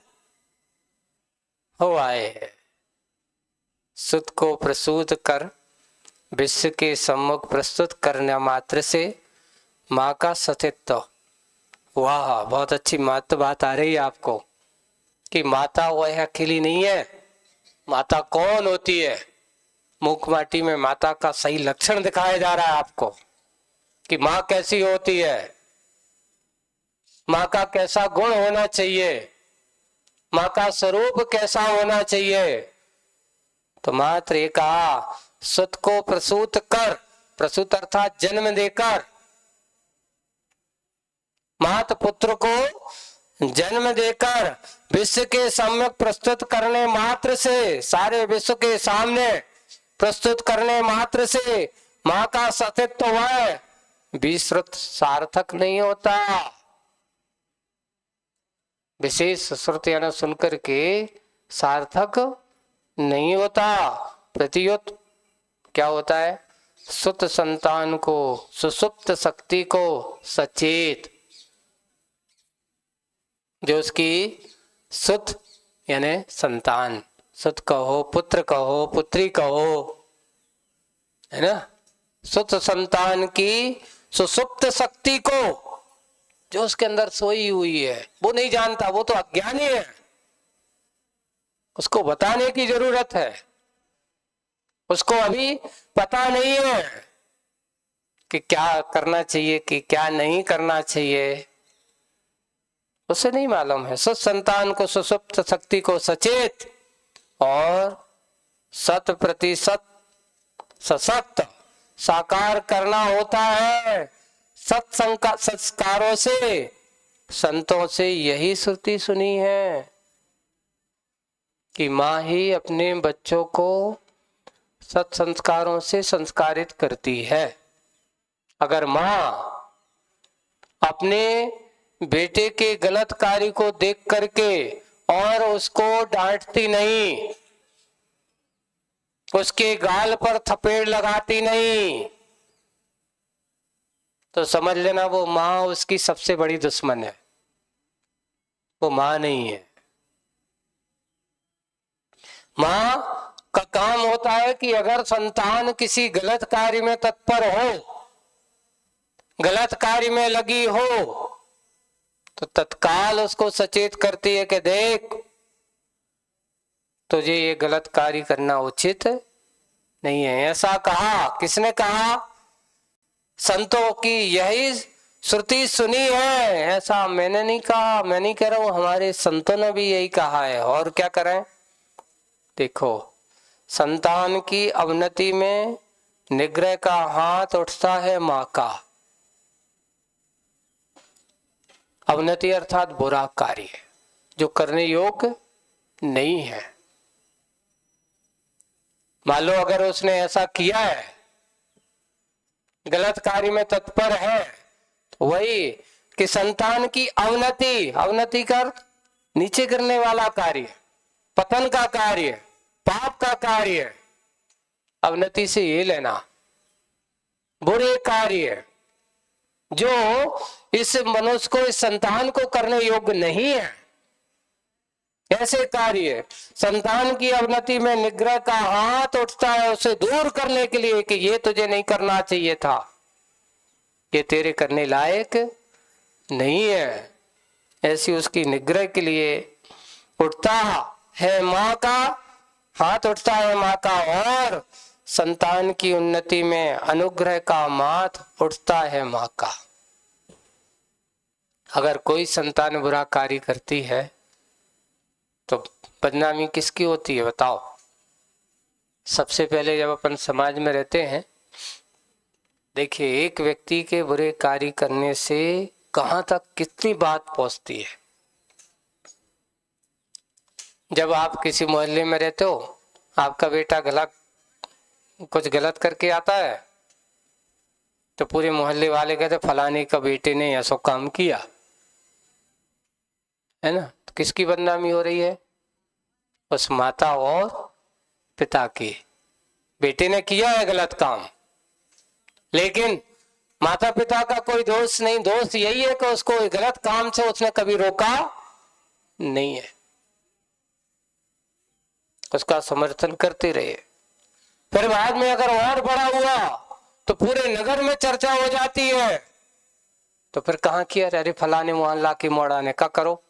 हो आए। सुत को प्रसूत कर विश्व के सम्मुख प्रस्तुत करने मात्र से माँ का सतित्व। वाह, बहुत अच्छी बात आ रही है आपको कि माता वह अकेली नहीं है। माता कौन होती है? मूक माटी में माता का सही लक्षण दिखाया जा रहा है आपको कि माँ कैसी होती है, माँ का कैसा गुण होना चाहिए, माँ का स्वरूप कैसा होना चाहिए। तो मात्र एक कहा सुत को प्रसूत कर, प्रसूत अर्थात जन्म देकर, मात पुत्र को जन्म देकर विश्व के सम्यक प्रस्तुत करने मात्र से, सारे विश्व के सामने प्रस्तुत करने मात्र से माँ का सतित्व है विश्रुत सार्थक नहीं होता। विशेष श्रुतियां सुनकर के सार्थक नहीं होता। प्रत्युत क्या होता है? सुत संतान को, सुसुप्त शक्ति को सचेत, जो उसकी सुत यानी संतान, सुत कहो, पुत्र कहो, पुत्री कहो, है ना, सुत संतान की सुसुप्त शक्ति को, जो उसके अंदर सोई हुई है, वो नहीं जानता, वो तो अज्ञानी है, उसको बताने की जरूरत है। उसको अभी पता नहीं है कि क्या करना चाहिए कि क्या नहीं करना चाहिए, उसे नहीं मालूम है। सुत संतान को, सुसुप्त शक्ति को सचेत और 100% सशक्त साकार करना होता है संस्कारों से। संतों से यही श्रुति सुनी है कि माँ ही अपने बच्चों को सत्संस्कारों से संस्कारित करती है। अगर माँ अपने बेटे के गलत कार्य को देख करके और उसको डांटती नहीं, उसके गाल पर थपेड़ लगाती नहीं, तो समझ लेना वो माँ उसकी सबसे बड़ी दुश्मन है, वो माँ नहीं है। माँ का काम होता है कि अगर संतान किसी गलत कार्य में तत्पर हो, गलत कार्य में लगी हो, तो तत्काल उसको सचेत करती है कि देख तुझे ये गलत कार्य करना उचित नहीं है। ऐसा कहा, किसने कहा? संतों की यही श्रुति सुनी है, ऐसा मैंने नहीं कहा, मैं नहीं कह रहा हूं, हमारे संतों ने भी यही कहा है। और क्या करें? देखो, संतान की अवनति में निग्रह का हाथ उठता है माँ का। अवनति अर्थात बुरा कार्य जो करने योग्य नहीं है। मान लो अगर उसने ऐसा किया है, गलत कार्य में तत्पर है, तो वही कि संतान की अवनति, अवनति का नीचे गिरने वाला कार्य, पतन का कार्य, पाप का कार्य अवनति से ये लेना, बुरे कार्य जो इस मनुष्य को, इस संतान को करने योग्य नहीं है, ऐसे कार्य संतान की अवनति में निग्रह का हाथ उठता है उसे दूर करने के लिए कि ये तुझे नहीं करना चाहिए था, ये तेरे करने लायक नहीं है, ऐसी उसकी निग्रह के लिए उठता है माँ का हाथ, उठता है माँ का, और संतान की उन्नति में अनुग्रह का माथ उठता है माँ का। अगर कोई संतान बुरा कार्य करती है तो बदनामी किसकी होती है बताओ? सबसे पहले जब अपन समाज में रहते हैं, देखिए एक व्यक्ति के बुरे कार्य करने से कहां तक कितनी बात पहुंचती है। जब आप किसी मोहल्ले में रहते हो, आपका बेटा कुछ गलत करके आता है तो पूरे मोहल्ले वाले कहते फलाने का बेटे ने ऐसा काम किया, है ना? तो किसकी बदनामी हो रही है? उस माता और पिता की। बेटे ने किया है गलत काम, लेकिन माता पिता का कोई दोष नहीं, दोष यही है कि उसको गलत काम से उसने कभी रोका नहीं है, उसका समर्थन करते रहे। फिर बाद में अगर और बड़ा हुआ तो पूरे नगर में चर्चा हो जाती है, तो फिर कहाँ किया? अरे फलाने मोहल्ला की मोड़ा ने क्या करो,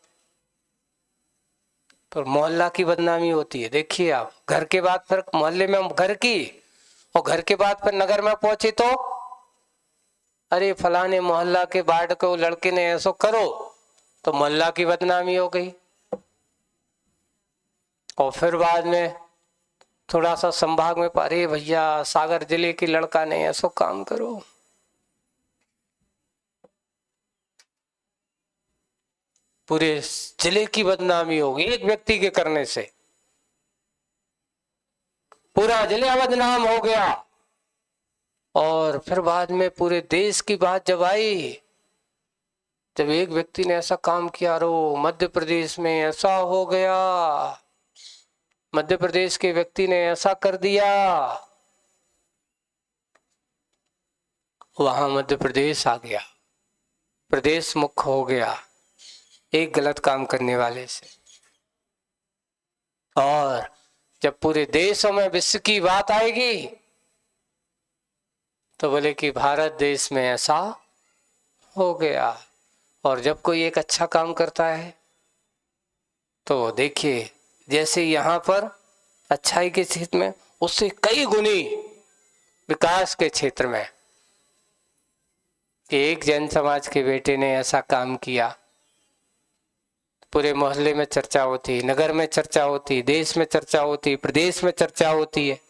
तो मोहल्ला की बदनामी होती है। देखिए आप, घर के बाद फिर मोहल्ले में घर की, और घर के बाद फिर नगर में पहुंचे तो अरे फलाने मोहल्ला के बाढ़ को लड़के ने ऐसा करो, तो मोहल्ला की बदनामी हो गई। और फिर बाद में थोड़ा सा संभाग में, अरे भैया सागर जिले के लड़का ने ऐसा काम करो। पूरे जिले की बदनामी होगी एक व्यक्ति के करने से, पूरा जिला बदनाम हो गया। और फिर बाद में पूरे देश की बात जब आई, जब एक व्यक्ति ने ऐसा काम किया, रो मध्य प्रदेश में ऐसा हो गया, मध्य प्रदेश के व्यक्ति ने ऐसा कर दिया, वहां मध्य प्रदेश आ गया, प्रदेश मुक्त हो गया एक गलत काम करने वाले से। और जब पूरे देशों में विश्व की बात आएगी तो बोले कि भारत देश में ऐसा हो गया। और जब कोई एक अच्छा काम करता है तो देखिए, जैसे यहाँ पर अच्छाई के क्षेत्र में, उससे कई गुनी विकास के क्षेत्र में, कि एक जैन समाज के बेटे ने ऐसा काम किया, पूरे मोहल्ले में चर्चा होती, नगर में चर्चा होती, देश में चर्चा होती, प्रदेश में चर्चा होती है।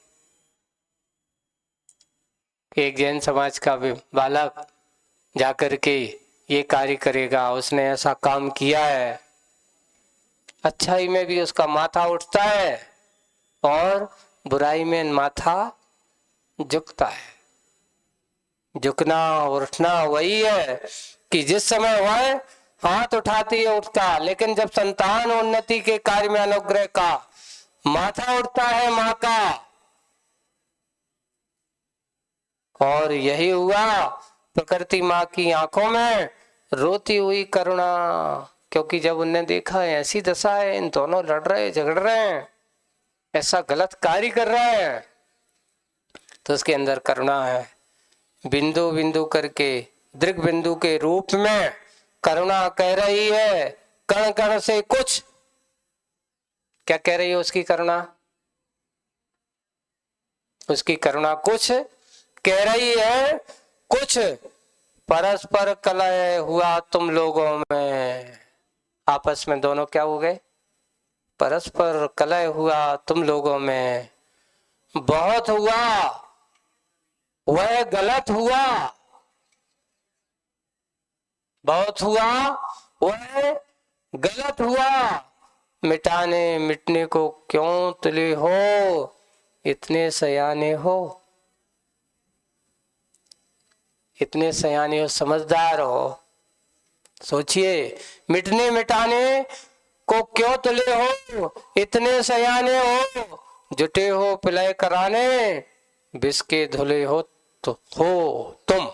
एक जैन समाज का बालक जाकर के ये कार्य करेगा, उसने ऐसा काम किया है, अच्छाई में भी उसका माथा उठता है और बुराई में माथा झुकता है। झुकना और उठना वही है कि जिस समय वह हाथ उठाती है उठता, लेकिन जब संतान उन्नति के कार्य में अनुग्रह का माथा उठता है माँ का। और यही हुआ प्रकृति माँ की आंखों में रोती हुई करुणा, क्योंकि जब उनने देखा ऐसी दशा है, इन दोनों लड़ रहे झगड़ रहे हैं, ऐसा गलत कार्य कर रहे हैं, तो उसके अंदर करुणा है। बिंदु बिंदु करके दृग बिंदु के रूप में करुणा कह रही है, कण कण से कुछ। क्या कह रही है उसकी करुणा? उसकी करुणा कुछ कह रही है, कुछ परस्पर कलह हुआ तुम लोगों में। आपस में दोनों क्या हो गए? परस्पर कलह हुआ तुम लोगों में, बहुत हुआ, वह गलत हुआ, बहुत हुआ, वह गलत हुआ, मिटाने मिटने को क्यों तुले हो, इतने सयाने हो, इतने सयाने हो, समझदार हो। सोचिए, मिटने मिटाने को क्यों तुले हो, इतने सयाने हो, जुटे हो पिलाए कराने, विष के धुले हो तो हो तुम।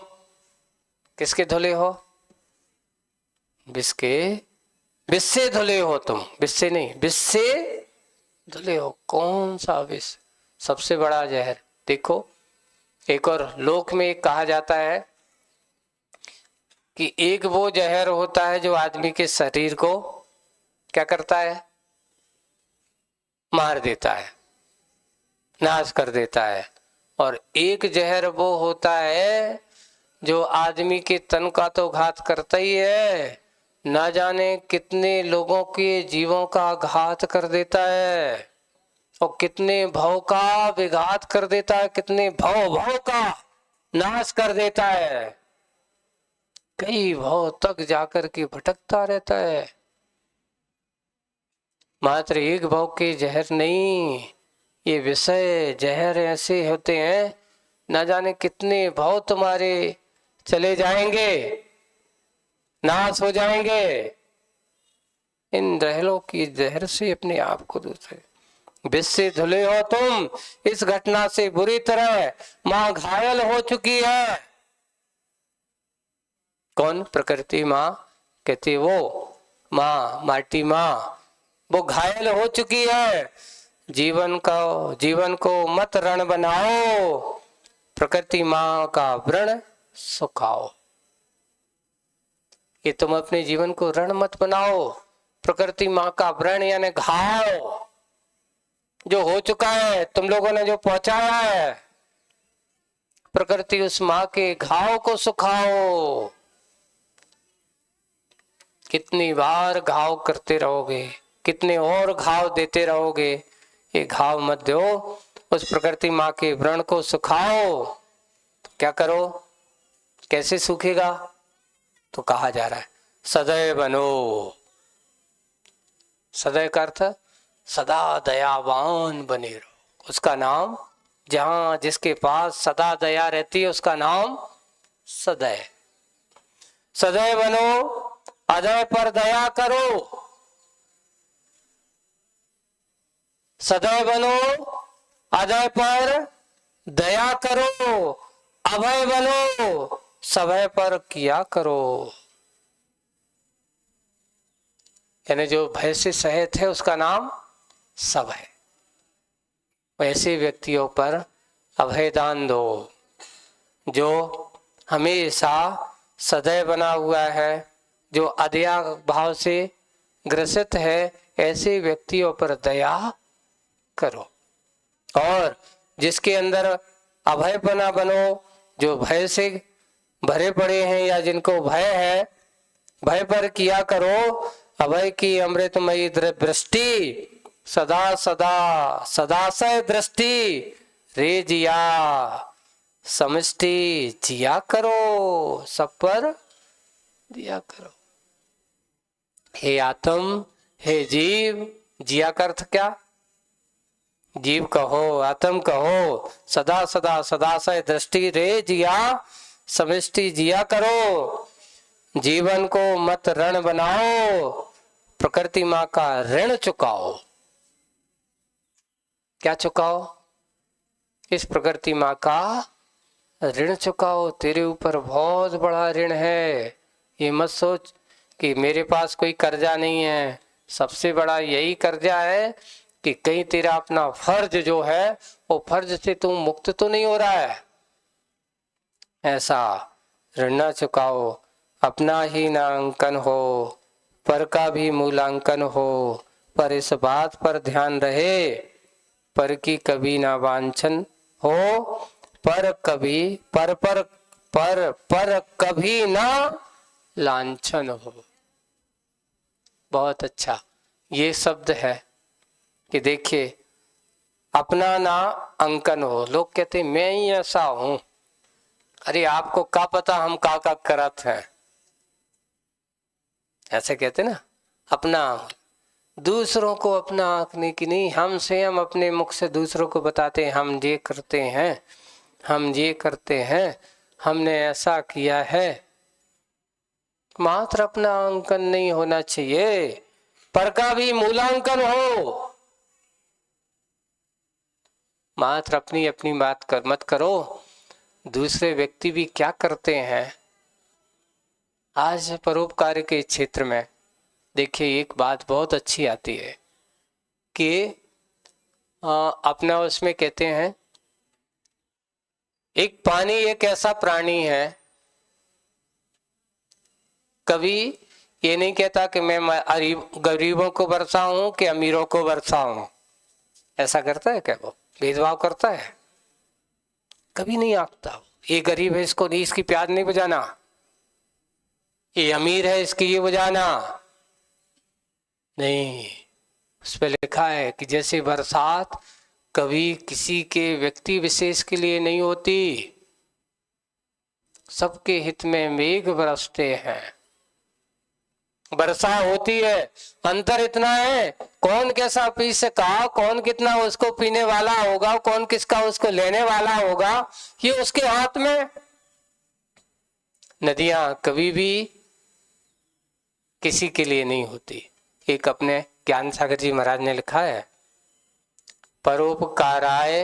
किसके धुले हो? विष के, विष से धुले हो तुम, विष से नहीं, विष से धुले हो। कौन सा विष? सबसे बड़ा जहर। देखो, एक और लोक में एक कहा जाता है कि एक वो जहर होता है जो आदमी के शरीर को क्या करता है? मार देता है, नाश कर देता है। और एक जहर वो होता है जो आदमी के तन का तो घात करता ही है, ना जाने कितने लोगों के जीवों का घात कर देता है, और कितने भव का विघात कर देता है, कितने भव का नाश कर देता है। कई भव तक जाकर के भटकता रहता है। मात्र एक भव के जहर नहीं, ये विषय जहर ऐसे होते हैं, ना जाने कितने भव तुम्हारे चले जाएंगे, नाश हो जाएंगे। इन रहलों की जहर से अपने आप को दूसरे, विष से धुले हो तुम। इस घटना से बुरी तरह मां घायल हो चुकी है। कौन? प्रकृति मां कहती, वो मां, माटी मां, वो घायल हो चुकी है। जीवन को मत रण बनाओ, प्रकृति मां का व्रण सुखाओ। ये तुम अपने जीवन को रण मत बनाओ। प्रकृति मां का व्रण यानी घाव जो हो चुका है, तुम लोगों ने जो पहुंचाया है, प्रकृति उस मां के घाव को सुखाओ। कितनी बार घाव करते रहोगे, कितने और घाव देते रहोगे? ये घाव मत दो, उस प्रकृति मां के व्रण को सुखाओ। तो क्या करो? कैसे सूखेगा? तो कहा जा रहा है सदैव बनो। सदैव का अर्थ सदा दयावान बने रहो। उसका नाम, जहां जिसके पास सदा दया रहती है, उसका नाम सदैव। सदैव बनो, अदय पर दया करो। सदैव बनो, अदय पर दया करो। अभय बनो, सभय पर किया करो। यानी जो भय से सहित है उसका नाम सभय। ऐसे व्यक्तियों पर अभय दान दो, जो हमेशा सदैव बना हुआ है, जो अदया भाव से ग्रसित है। ऐसे व्यक्तियों पर दया करो। और जिसके अंदर अभयपना बनो, जो भय से भरे पड़े हैं या जिनको भय है, भय पर किया करो। अभय की अमृतमयी दृष्टि, सदा सदा सदाशय दृष्टि रे जिया, समष्टि जिया करो, सब पर दिया करो। हे आत्म, हे जीव, जिया का अर्थ क्या? जीव कहो, आत्म कहो, सदा सदा सदाशय दृष्टि रे जिया, समष्टि जिया करो। जीवन को मत रण बनाओ, प्रकृति मां का ऋण चुकाओ। क्या चुकाओ? इस प्रकृति मां का ऋण चुकाओ। तेरे ऊपर बहुत बड़ा ऋण है। ये मत सोच कि मेरे पास कोई कर्जा नहीं है। सबसे बड़ा यही कर्जा है कि कहीं तेरा अपना फर्ज जो है, वो फर्ज से तुम मुक्त तो नहीं हो रहा है। ऐसा ऋण न चुकाओ। अपना ही नामांकन हो, पर का भी मूल्यांकन हो। पर इस बात पर ध्यान रहे, पर की कभी ना वांछन हो। पर कभी पर कभी ना लांछन हो। बहुत अच्छा ये शब्द है कि देखिए, अपना ना अंकन हो। लोग कहते मैं ही ऐसा हूं। अरे आपको क्या पता हम का करत हैं, ऐसे कहते ना। अपना, दूसरों को अपना आंकने की नहीं। हम स्वयं अपने मुख से दूसरों को बताते हैं हम ये करते हैं, हम ये करते हैं, हमने ऐसा किया है। मात्र अपना अंकन नहीं होना चाहिए, पर का भी मूल्यांकन हो। मात्र अपनी अपनी बात कर मत करो, दूसरे व्यक्ति भी क्या करते हैं। आज परोपकार के क्षेत्र में देखिए एक बात बहुत अच्छी आती है कि अपना उसमें कहते हैं एक पानी एक ऐसा प्राणी है, कभी ये नहीं कहता कि मैं गरीबों को बरसाऊं कि अमीरों को बरसाऊं। ऐसा करता है क्या? वो भेदभाव करता है? कभी नहीं आंकता। ये गरीब है इसको नहीं, इसकी प्याज नहीं बुझाना, ये अमीर है इसकी ये बुझाना नहीं। उस पर लिखा है कि जैसे बरसात कभी किसी के व्यक्ति विशेष के लिए नहीं होती, सबके हित में मेघ बरसते हैं। वर्षा होती है, अंतर इतना है कौन कैसा पी सका, कौन कितना उसको पीने वाला होगा, कौन किसका उसको लेने वाला होगा, ये उसके हाथ में। नदियां कभी भी किसी के लिए नहीं होती। एक अपने ज्ञान सागर जी महाराज ने लिखा है, परोपकाराय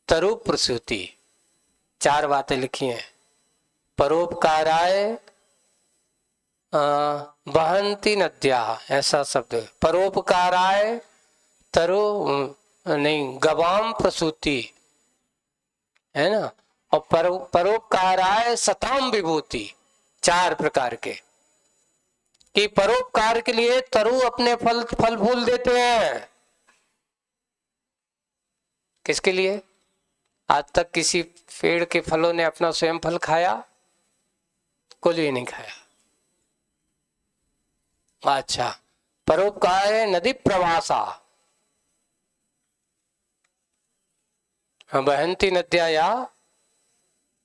तरु प्रसूति। 4 बातें लिखी हैं। परोपकाराय बहंती नद्या, ऐसा शब्द। परोपकाराय तरु नहीं, गवाम प्रसूति है ना। और परोपकाराय सताम विभूति। 4 प्रकार के कि परोपकार के लिए तरु अपने फल फूल देते हैं। किसके लिए? आज तक किसी पेड़ के फलों ने अपना स्वयं फल खाया? कुछ भी नहीं खाया। अच्छा, परोपकार है नदी प्रवासा, बहंती नद्या या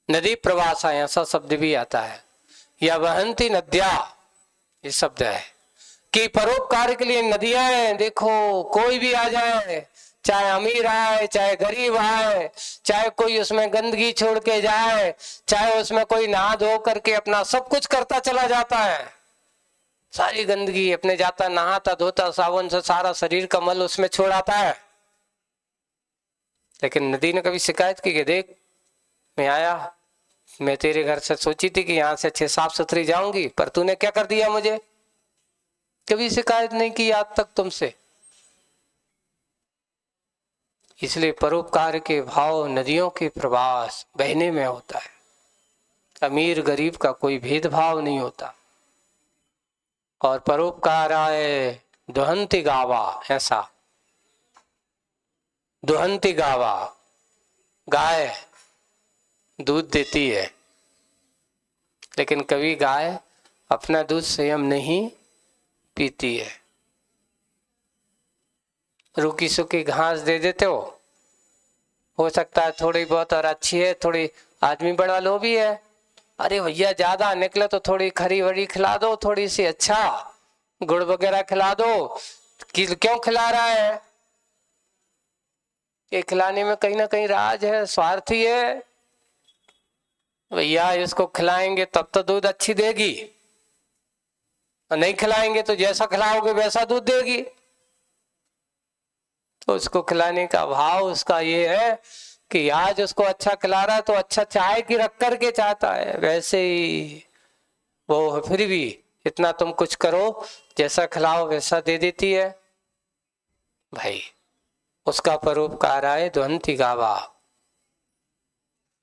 नदी प्रवासा, ऐसा शब्द भी आता है, या बहंती नद्या ये शब्द है कि परोपकार के लिए नदियां हैं। देखो कोई भी आ जाए, चाहे अमीर आए चाहे गरीब आए, चाहे कोई उसमें गंदगी छोड़ के जाए, चाहे उसमें कोई नहा धो करके अपना सब कुछ करता चला जाता है, सारी गंदगी अपने जाता नहाता धोता साबुन से सारा शरीर का मल उसमें छोड़ाता है। लेकिन नदी ने कभी शिकायत की कि देख मैं आया, मैं तेरे घर से सोची थी कि यहाँ से अच्छे साफ सुथरी जाऊंगी, पर तूने क्या कर दिया मुझे? कभी शिकायत नहीं की आज तक तुमसे। इसलिए परोपकार के भाव नदियों के प्रवास बहने में होता है। अमीर गरीब का कोई भेदभाव नहीं होता। और परोपकाराय दुहंती गावा, ऐसा दुहंती गावा, गाय दूध देती है, लेकिन कभी गाय अपना दूध स्वयं नहीं पीती है। रूखी सूखी घास दे देते हो सकता है थोड़ी बहुत और अच्छी है, थोड़ी आदमी बड़ा लोभी है, अरे भैया ज्यादा निकले तो थोड़ी खरी वरी खिला दो, थोड़ी सी अच्छा गुड़ वगैरह खिला दो। क्यों खिला रहा है? ये खिलाने में कहीं ना कहीं राज है, स्वार्थी है। भैया इसको खिलाएंगे तब तो दूध अच्छी देगी, और नहीं खिलाएंगे तो जैसा खिलाओगे वैसा दूध देगी। तो उसको खिलाने का भाव उसका ये है कि आज उसको अच्छा खिला रहा है तो अच्छा चाय की रख करके चाहता है, वैसे ही वो फिर भी इतना तुम कुछ करो, जैसा खिलाओ वैसा दे देती है। भाई उसका परोपकार आए दुहंती गावा,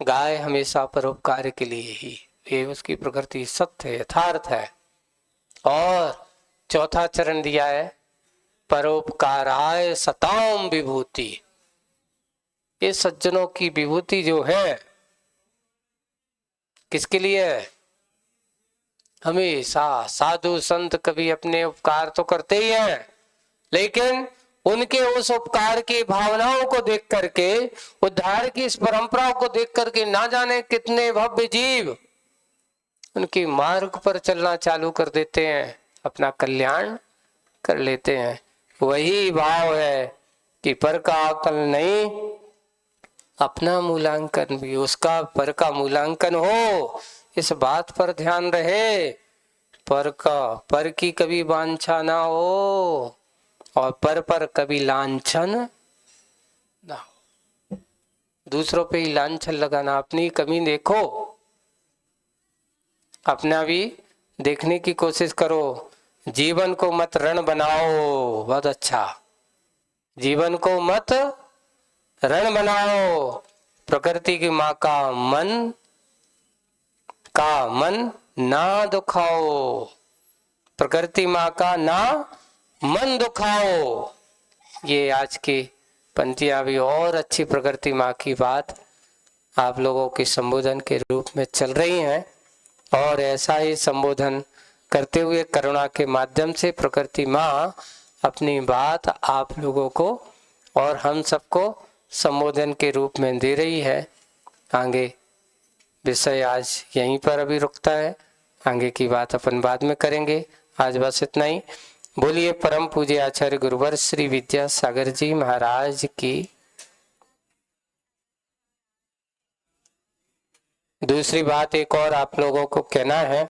गाय हमेशा परोपकार के लिए ही, ये उसकी प्रकृति सत्य यथार्थ है। और चौथा चरण दिया है परोपकाराय सताम विभूति। ये सज्जनों की विभूति जो है किसके लिए है? हमेशा साधु संत कभी अपने उपकार तो करते ही हैं, लेकिन उनके उस उपकार की भावनाओं को देख करके, उद्धार की इस परंपरा को देख करके ना जाने कितने भव्य जीव उनकी मार्ग पर चलना चालू कर देते हैं, अपना कल्याण कर लेते हैं। वही भाव है कि पर का अकल नहीं, अपना मूल्यांकन भी, उसका पर का मूल्यांकन हो, इस बात पर ध्यान रहे। पर की कभी वांछा ना हो और पर कभी लांछन ना हो। दूसरों पे ही लांछन लगाना, अपनी कमी देखो, अपना भी देखने की कोशिश करो। जीवन को मत रण बनाओ, बहुत अच्छा, जीवन को मत रण बनाओ। प्रकृति की माँ का मन ना दुखाओ, प्रकृति माँ का ना मन दुखाओ। ये आज की पंक्तियां भी और अच्छी प्रकृति माँ की बात आप लोगों के संबोधन के रूप में चल रही हैं, और ऐसा ही संबोधन करते हुए करुणा के माध्यम से प्रकृति माँ अपनी बात आप लोगों को और हम सबको संबोधन के रूप में दे रही है। आगे विषय आज यहीं पर अभी रुकता है, आगे की बात अपन बाद में करेंगे। आज बस इतना ही। बोलिए परम पूज्य आचार्य गुरुवर श्री विद्यासागर जी महाराज की। दूसरी बात एक और आप लोगों को कहना है